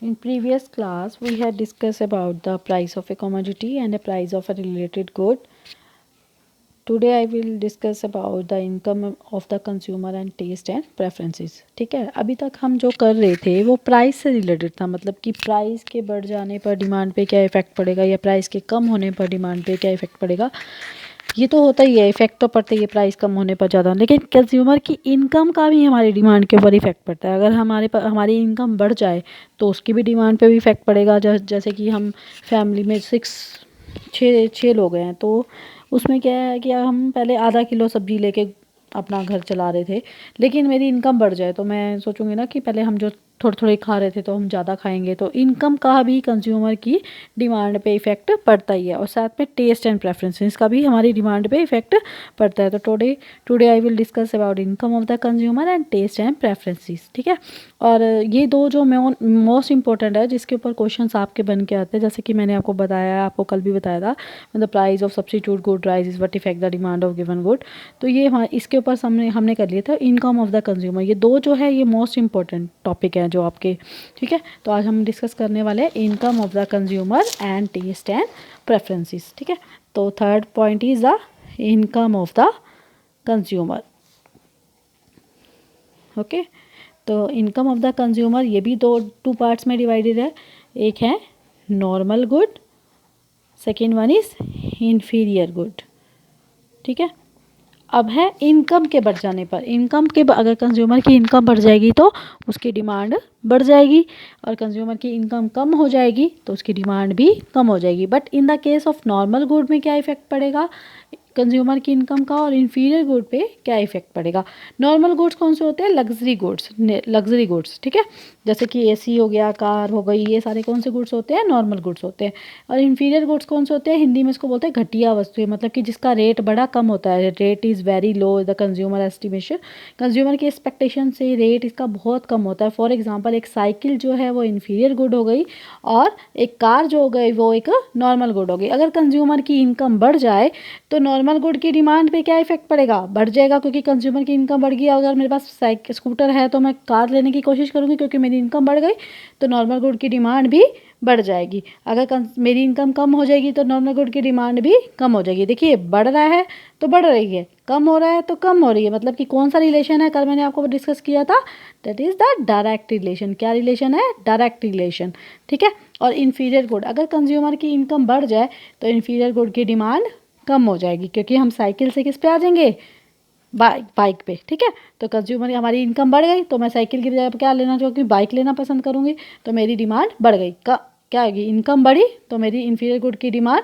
In previous class, we had discussed about the price of a commodity and the price of a related good. Today I will discuss about the income of the consumer and taste and preferences. ठीक है, अभी तक हम जो कर रहे थे वो प्राइस से रिलेटेड था, मतलब कि प्राइस के बढ़ जाने पर डिमांड पे क्या इफ़ेक्ट पड़ेगा या प्राइस के कम होने पर डिमांड पे क्या इफ़ेक्ट पड़ेगा। ये तो होता ही है, इफ़ेक्ट तो पड़ता ही है प्राइस कम होने पर ज़्यादा, लेकिन कंज्यूमर की इनकम का भी हमारी डिमांड के ऊपर इफ़ेक्ट पड़ता है। अगर हमारी इनकम बढ़ जाए तो उसकी भी डिमांड पे भी इफ़ेक्ट पड़ेगा। जैसे कि हम फैमिली में छः लोग हैं, तो उसमें क्या है कि हम पहले आधा किलो सब्ज़ी लेके अपना घर चला रहे थे, लेकिन मेरी इनकम बढ़ जाए तो मैं सोचूंगी ना कि पहले हम जो थोड़े थोड़े खा रहे थे तो हम ज़्यादा खाएंगे। तो इनकम का भी कंज्यूमर की डिमांड पे इफ़ेक्ट पड़ता ही है, और साथ में टेस्ट एंड प्रेफरेंसेस का भी हमारी डिमांड पे इफ़ेक्ट पड़ता है। तो today I will discuss about income of the consumer and taste and preferences. ठीक है, और ये दो जो मोस्ट इंपॉर्टेंट है जिसके ऊपर क्वेश्चंस आपके बन के आते हैं, जैसे कि मैंने आपको बताया, आपको कल भी बताया था, the price of substitute good rise is what effect the demand of given good. तो ये इसके ऊपर हमने कर लिया था इनकम ऑफ द कंज्यूमर। ये दो जो है ये मोस्ट इंपॉर्टेंट टॉपिक है जो आपके। ठीक है, तो आज हम डिस्कस करने वाले हैं income of the consumer and taste and preferences. ठीक है, तो third point is the income of the consumer. Okay, तो इनकम ऑफ द कंज्यूमर ये भी टू पार्ट्स में डिवाइडेड है। एक है normal good, second one is inferior good. ठीक है, अब है इनकम के बढ़ जाने पर। अगर कंज्यूमर की इनकम बढ़ जाएगी तो उसकी डिमांड बढ़ जाएगी, और कंज्यूमर की इनकम कम हो जाएगी तो उसकी डिमांड भी कम हो जाएगी। But in the case of normal good में क्या इफेक्ट पड़ेगा कंज्यूमर की इनकम का, और इन्फीरियर गुड पे क्या इफेक्ट पड़ेगा। नॉर्मल गुड्स कौन से होते हैं? Luxury goods. ठीक है, जैसे कि एसी हो गया, कार हो गई, ये सारे कौन से गुड्स होते हैं? नॉर्मल गुड्स होते हैं। और इन्फीरियर गुड्स कौन से होते हैं? हिंदी में इसको बोलते हैं घटिया वस्तुएं, मतलब कि जिसका रेट बड़ा कम होता है, rate is very low the consumer estimation. Consumer की एक्सपेक्टेशन से रेट इसका बहुत कम होता है। फॉर एग्जाम्पल, एक साइकिल जो है वो इन्फीरियर गुड हो गई, और एक कार जो हो गई वो एक नॉर्मल गुड हो गई। अगर कंज्यूमर की इनकम बढ़ जाए तो नॉर्मल गुड की डिमांड पे क्या इफेक्ट पड़ेगा? बढ़ जाएगा, क्योंकि कंज्यूमर की इनकम बढ़ गई। अगर मेरे पास स्कूटर है तो मैं कार लेने की कोशिश करूँगी, क्योंकि मेरी इनकम बढ़ गई, तो नॉर्मल गुड की डिमांड भी बढ़ जाएगी। अगर मेरी इनकम कम हो जाएगी तो नॉर्मल गुड की डिमांड भी कम हो जाएगी। देखिए, बढ़ रहा है तो बढ़ रही है, कम हो रहा है तो कम हो रही है। मतलब कि कौन सा रिलेशन है? कल मैंने आपको डिस्कस किया था, that is the direct relation. क्या रिलेशन है? Direct relation. ठीक है, और इन्फीरियर गुड, अगर कंज्यूमर की इनकम बढ़ जाए तो इन्फीरियर गुड की डिमांड कम हो जाएगी, क्योंकि हम साइकिल से किस पे आ जाएंगे? बाइक पे। ठीक है, तो कंज्यूमर हमारी इनकम बढ़ गई तो मैं साइकिल की बजाय क्या लेना चाहूँगी? बाइक लेना पसंद करूँगी, तो मेरी डिमांड बढ़ गई। क्या होगी? इनकम बढ़ी तो मेरी इन्फीरियर गुड की डिमांड।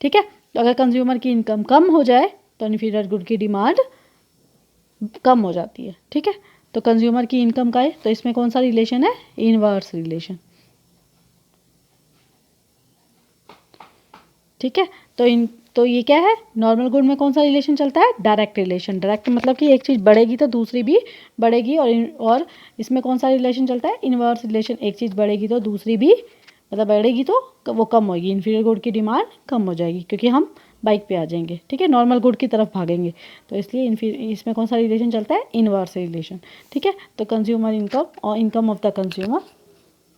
ठीक है, तो अगर कंज्यूमर की इनकम कम हो जाए तो इन्फीरियर गुड की डिमांड कम हो जाती है। ठीक है, तो कंज्यूमर की इनकम का है, तो इसमें कौन सा रिलेशन है? Inverse relation. ठीक है, तो ये क्या है? नॉर्मल गुड में कौन सा रिलेशन चलता है? Direct relation. डायरेक्ट मतलब कि एक चीज़ बढ़ेगी तो दूसरी भी बढ़ेगी, और इसमें कौन सा रिलेशन चलता है? Inverse relation. एक चीज़ बढ़ेगी तो दूसरी भी, मतलब बढ़ेगी तो वो कम होगी, इन्फीरियर गुड की डिमांड कम हो जाएगी, क्योंकि हम बाइक पे आ जाएंगे। ठीक है, नॉर्मल गुड की तरफ भागेंगे, तो इसलिए इसमें कौन सा रिलेशन चलता है? Inverse relation. ठीक है, तो कंज्यूमर इनकम और इनकम ऑफ द कंज्यूमर